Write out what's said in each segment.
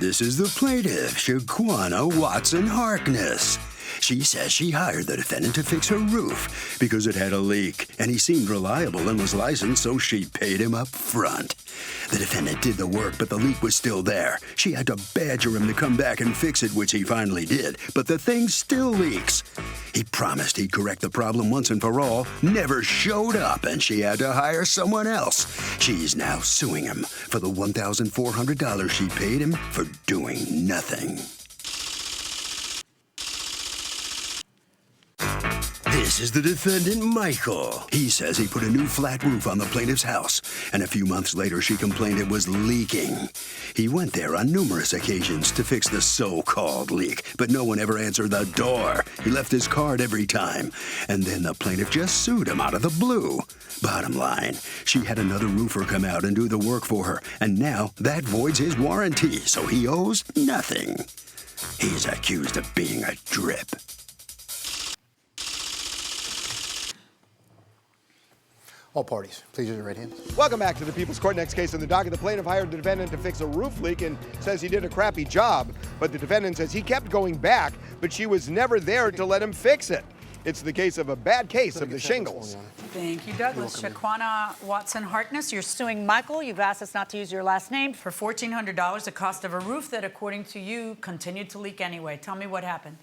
This is the plaintiff, Shaquana Watson Harkness. She says she hired the defendant to fix her roof because it had a leak, and he seemed reliable and was licensed, so she paid him up front. The defendant did the work, but the leak was still there. She had to badger him to come back and fix it, which he finally did, but the thing still leaks. He promised he'd correct the problem once and for all, never showed up, and she had to hire someone else. She's now suing him for the $1,400 she paid him for doing nothing. This is the defendant, Michael. He says he put a new flat roof on the plaintiff's house, and a few months later she complained it was leaking. He went there on numerous occasions to fix the so-called leak, but no one ever answered the door. He left his card every time, and then the plaintiff just sued him out of the blue. Bottom line, she had another roofer come out and do the work for her, and now that voids his warranty, so he owes nothing. He's accused of being a drip. All parties, please use your right hands. Welcome back to the People's Court. Next case in the docket. The plaintiff hired the defendant to fix a roof leak and says he did a crappy job. But the defendant says he kept going back, but she was never there to let him fix it. It's the case of a bad case of the shingles. Thank you, Douglas. Shaquana Watson Harkness, you're suing Michael. You've asked us not to use your last name for $1,400, the cost of a roof that, according to you, continued to leak anyway. Tell me what happened.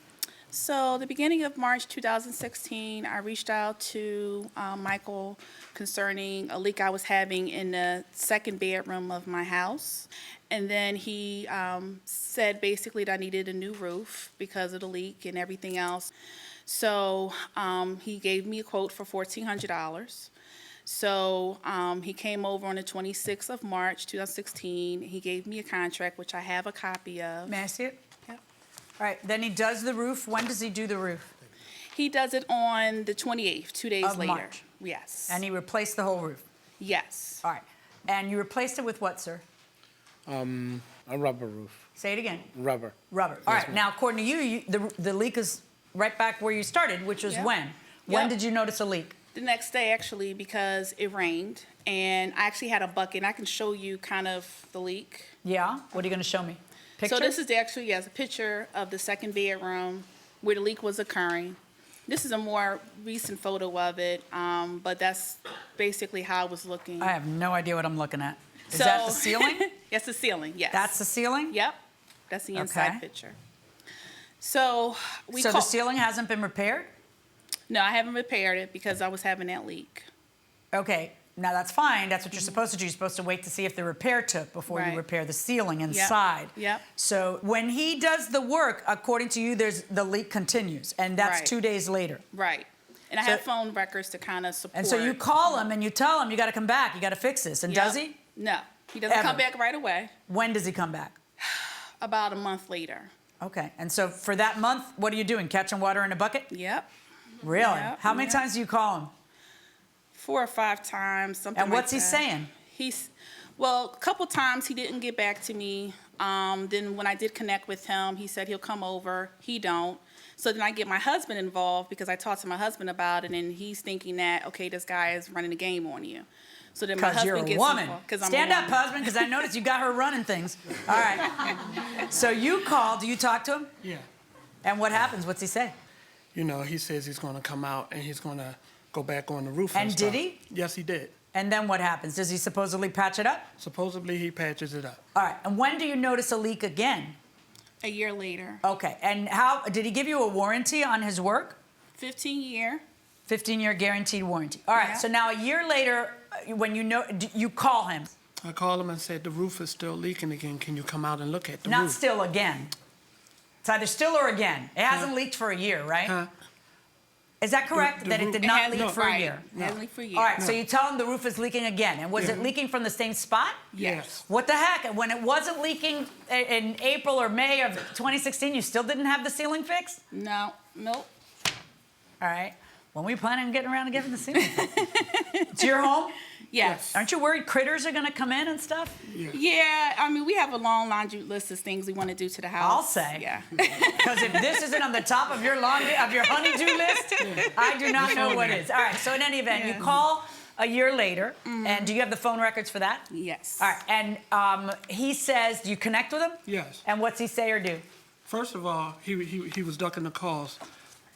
So the beginning of March 2016, I reached out to Michael concerning a leak I was having in the second bedroom of my house. And then he said basically that I needed a new roof because of the leak and everything else. So he gave me a quote for $1,400. So he came over on the 26th of March 2016. He gave me a contract, which I have a copy of. May I see it? Yep. All right, then he does the roof. When does he do the roof? He does it on the 28th, 2 days Of later. March. Yes. And he replaced the whole roof? Yes. All right. And you replaced it with what, sir? A rubber roof. Say it again. Rubber. Rubber. All right. Now, according to you, the leak is right back where you started, which was Yep. when? When Yep. did you notice a leak? The next day, actually, because it rained, and I actually had a bucket. And I can show you kind of the leak. Yeah? What are you going to show me? Picture? So this is actually, yes, a picture of the second bedroom where the leak was occurring. This is a more recent photo of it, but that's basically how it was looking. I have no idea what I'm looking at. Is that the ceiling? That's the ceiling, yes. That's the ceiling? Yep, that's the inside Okay. picture. So the ceiling hasn't been repaired? No, I haven't repaired it because I was having that leak. Okay, now that's fine. That's what you're supposed to do. You're supposed to wait to see if the repair took before Right. you repair the ceiling inside. Yep. So when he does the work, according to you, the leak continues, and that's Right. 2 days later. Right. And I So- have phone records to kind of support. And so you call him and you tell him you got to come back. You got to fix this. And Yep. does he? No, he doesn't Ever? come back right away. When does he come back? About a month later. Okay. And so for that month, what are you doing? Catching water in a bucket? Yep. Really? Yep, How many yep. times do you call him? 4 or 5 times, something And like what's he that. saying? Well, a couple times he didn't get back to me. Then when I did connect with him, he said he'll come over. He don't. So then I get my husband involved because I talked to my husband about it, and he's thinking that, okay, this guy is running the game on you. So then my Because you're husband a gets woman. involved. 'Cause I'm a Stand up, woman. husband, because I noticed you got her running things. All right. So you call. Do you talk to him? Yeah. And what happens? What's he say? You know, he says he's going to come out and he's going to go back on the roof. And stuff. did he? Yes, he did. And then what happens? Does he supposedly patch it up? Supposedly he patches it up. All right. And when do you notice a leak again? A year later. Okay. And how did he give you a warranty on his work? 15-year. 15-year guaranteed warranty. All right. Yeah. So now a year later, when you call him. I called him and said, the roof is still leaking again. Can you come out and look at the Not roof? still again. It's either still or again. It hasn't leaked for a year, right? Huh? Is that correct? The that it roof- did It not hasn't- leak for a right. year? It hasn't leaked for a year. All right. So you tell him the roof is leaking again. And was it leaking from the same spot? Yes. What the heck? When it wasn't leaking in April or May of 2016, you still didn't have the ceiling fixed? No, nope. All right. When we planning on getting around to getting the ceiling fixed? It's your home? Yes. Aren't you worried critters are going to come in and stuff? Yeah, I mean, we have a long laundry list of things we want to do to the house. I'll say. Yeah. Because if this isn't on the top of your honeydew list, I do not know what is. All right. So in any event, you call a year later. And do you have the phone records for that? Yes. All right. And he says, do you connect with him? Yes. And what's he say or do? First of all, he was ducking the calls.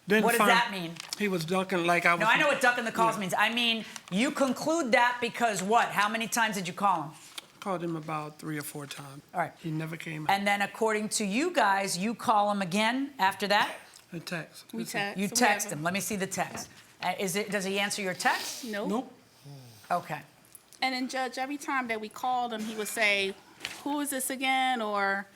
Then What does that mean? He was ducking like I was. No, I know what ducking the calls means. I mean, you conclude that because what? How many times did you call him? Called him about 3 or 4 times. All right. He never came out. And then according to you guys, you call him again after that? A text. We text. You text him. Let me see the text. Does he answer your text? Nope. Nope. Okay. And then, Judge, every time that we called him, he would say, "Who is this again?" or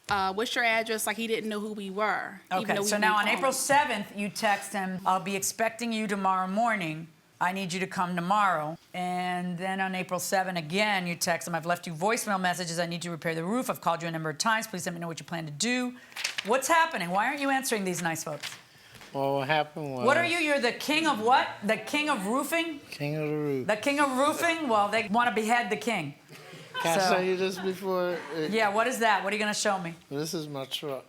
"What's your address?" Like he didn't know who we were. even Okay, though we so been now on calling. April 7th, you text him, I'll be expecting you tomorrow morning. I need you to come tomorrow. And then on April 7th, again, you text him, I've left you voicemail messages. I need you to repair the roof. I've called you a number of times. Please let me know what you plan to do. What's happening? Why aren't you answering these nice folks? Well, what happened was... What are you? You're the king of what? The king of roofing? King of the roof. The king of roofing? Well, they want to behead the king. Can so- I show you this before? Yeah, what is that? What are you going to show me? This is my truck.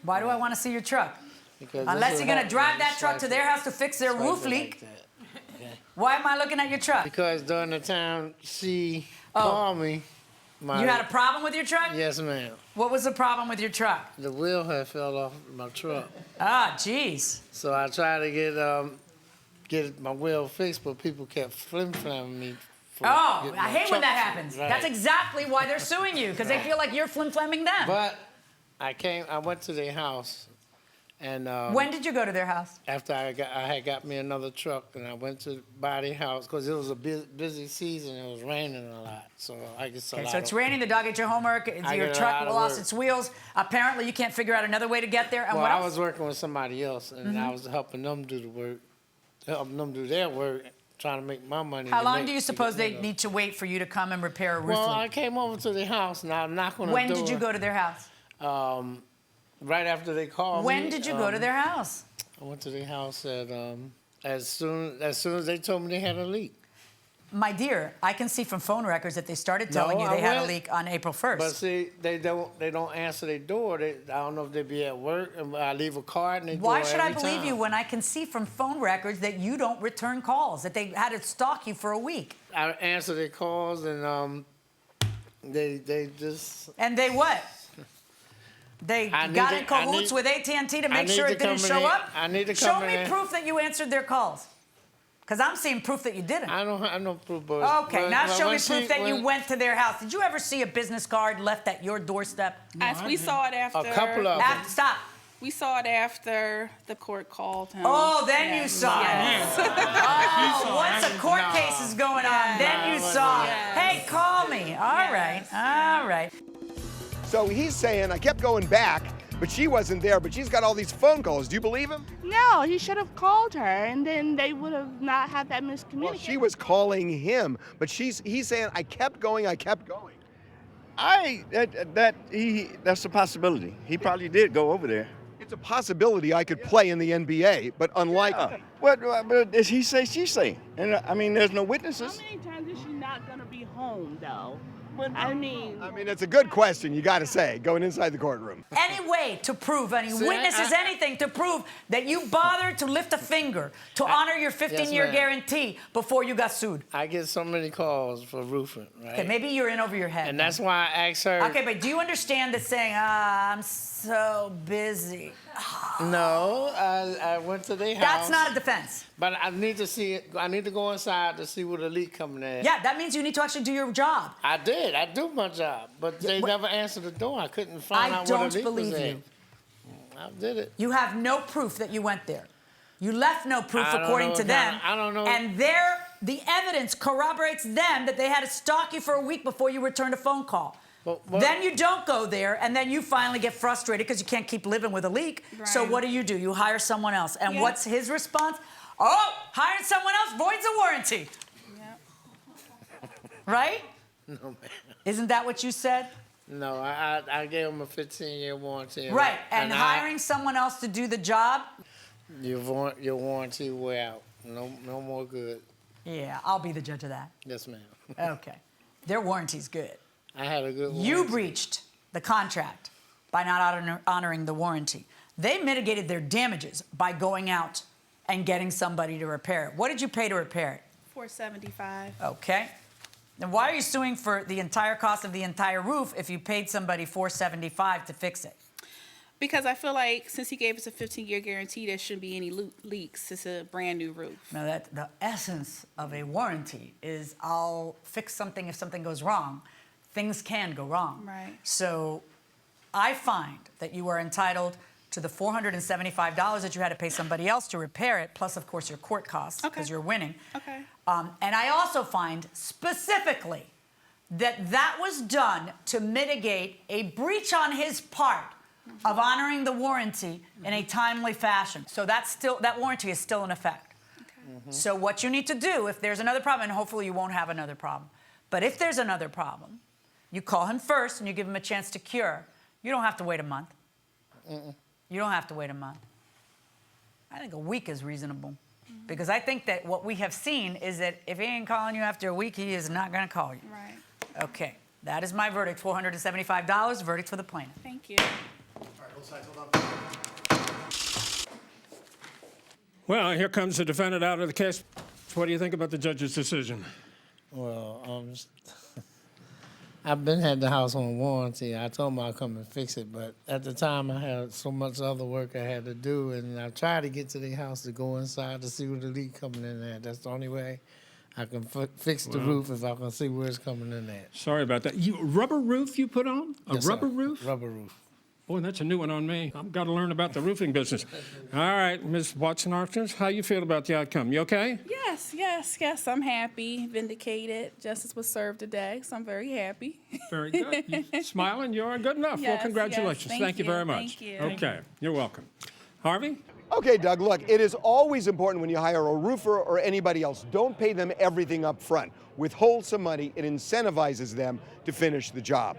Why do I want to see your truck? Because Unless this you're will going to drive happen. that Just truck swipe to it. their house to fix their Swipe roof it leak. like that. Why am I looking at your truck? Because during the time she called me... You had a problem with your truck? Yes, ma'am. What was the problem with your truck? The wheel had fell off my truck. Ah, jeez. So I tried to get my wheel fixed, but people kept flim-flamming me. for Oh, getting I my hate when truck that fixed. happens. Right. That's exactly why they're suing you, because they feel like you're flim-flamming them. But I went to their house, and When did you go to their house? after I had got me another truck, and I went to buy their house because it was a busy season. It was raining a lot, so I guess a Okay, lot. so it's of, raining, the dog ate your homework, I your get a truck lot of lost work. its wheels. Apparently, you can't figure out another way to get there. And Well, what I else? was working with somebody else, and I was helping them do the work, helping them do their work, trying to make my money. How to long make- do you to suppose get they rid of. need to wait for you to come and repair a roof Well, I leak? came over to their house, and I knocked on the When door. did you go to their house? Right after they called me. When did you go to their house? I went to their house at as soon as they told me they had a leak. My dear, I can see from phone records that they started telling No, you I they had a went- leak on April 1st. But see, they don't answer their door. I don't know if they be at work, and I leave a card in their Why door should I every believe time. you when I can see from phone records that you don't return calls, that they had to stalk you for a week? I answer their calls, and they just. And they what? They I need got to- in cahoots I with AT&T to I make need sure to it didn't come show in- up? I need to Show come me in- proof that you answered their calls. Because I'm seeing proof that you didn't. I don't have no proof, but. Okay, but- now but show me when proof she- that you when- went to their house. Did you ever see a business card left at your doorstep? As we saw it after. A couple of them. Stop. We saw it after the court called him. Oh, then Yes. you saw Yes. it. Oh, once a court case is going on, then you saw it. Yes. Hey, call me. All right, all right. So he's saying, I kept going back, but she wasn't there, but she's got all these phone calls. Do you believe him? No, he should have called her, and then they would have not had that miscommunication. Well, she was calling him, but he's saying, I kept going, I kept going. That's a possibility. He probably did go over there. It's a possibility I could play in the NBA, but unlikely. But as he say, she say, and I mean, there's no How witnesses. many times is she not gonna be home though? I mean, It's a good question, you got to say, going inside the courtroom. Any way to prove, any See, witnesses, anything to prove that you bothered to lift a finger to honor your 15-year ma'am. guarantee before you got sued. I get so many calls for roofing, right? Okay, maybe you're in over your head. And that's why I asked her. Okay, but do you understand that saying, I'm so busy? No, I went to their house. That's not a defense. But I need to see it. I need to go inside to see where the leak coming in. Yeah, that means you need to actually do your job. I did. I do my job, but they never answered the door. I couldn't find I out where don't the leak was believe at. you. I did it. You have no proof that you went there. You left no proof I don't according know to if them. I don't know. And the evidence corroborates them that they had to stalk you for a week before you returned a phone call. But- Then you don't go there, and then you finally get frustrated because you can't keep living with a leak. So Right. what do? You hire someone else. And Yeah. what's his response? Oh, hiring someone else voids a warranty. Yep. Right? No, man. Isn't that what you said? No, I gave them a 15-year warranty. Right. And hiring someone else to do the job? Your warranty way out. No more good. Yeah, I'll be the judge of that. Yes, ma'am. Okay. Their warranty's good. I had a good warranty. You breached the contract by not honoring the warranty. They mitigated their damages by going out and getting somebody to repair it. What did you pay to repair it? $475. Okay. Then why are you suing for the entire cost of the entire roof if you paid somebody $475 to fix it? Because I feel like since he gave us a 15-year guarantee, there shouldn't be any leaks. It's a brand new roof. Now, that the essence of a warranty is I'll fix something if something goes wrong. Things can go wrong. Right. So I find that you are entitled to the $475 that you had to pay somebody else to repair it, plus, of course, your court costs, because you're winning. Okay. And I also find specifically that that was done to mitigate a breach on his part of honoring the warranty in a timely fashion. So that warranty is still in effect. Okay. So what you need to do, if there's another problem, and hopefully you won't have another problem, but if there's another problem, you call him first and you give him a chance to cure. You don't have to wait a month. You don't have to wait a month. I think a week is reasonable. Because I think that what we have seen is that if he ain't calling you after a week, he is not going to call you. Right. Okay. That is my verdict, $475. Verdict for the plaintiff. Thank you. All right, both sides, hold on. Well, here comes the defendant out of the case. What do you think about the judge's decision? Well, I've been had the house on warranty. I told him I'd come and fix it, but at the time I had so much other work I had to do, and I tried to get to the house to go inside to see where the leak coming in at. That's the only way I can fix the roof, if I can see where it's coming in at. Sorry about that. Rubber roof you put on? Yes, rubber sir. roof? Rubber roof. Boy, that's a new one on me. I've got to learn about the roofing business. All right, Ms. Watson-Arthurs, how you feel about the outcome? You okay? Yes, I'm happy, vindicated. Justice was served today, so I'm very happy. Very good. You smiling? You're good enough. Well, Yes, congratulations. yes. Thank you very much. Thank you. Okay, you're welcome. Harvey? Okay, Doug, look, it is always important when you hire a roofer or anybody else, don't pay them everything up front. Withhold some money, it incentivizes them to finish the job.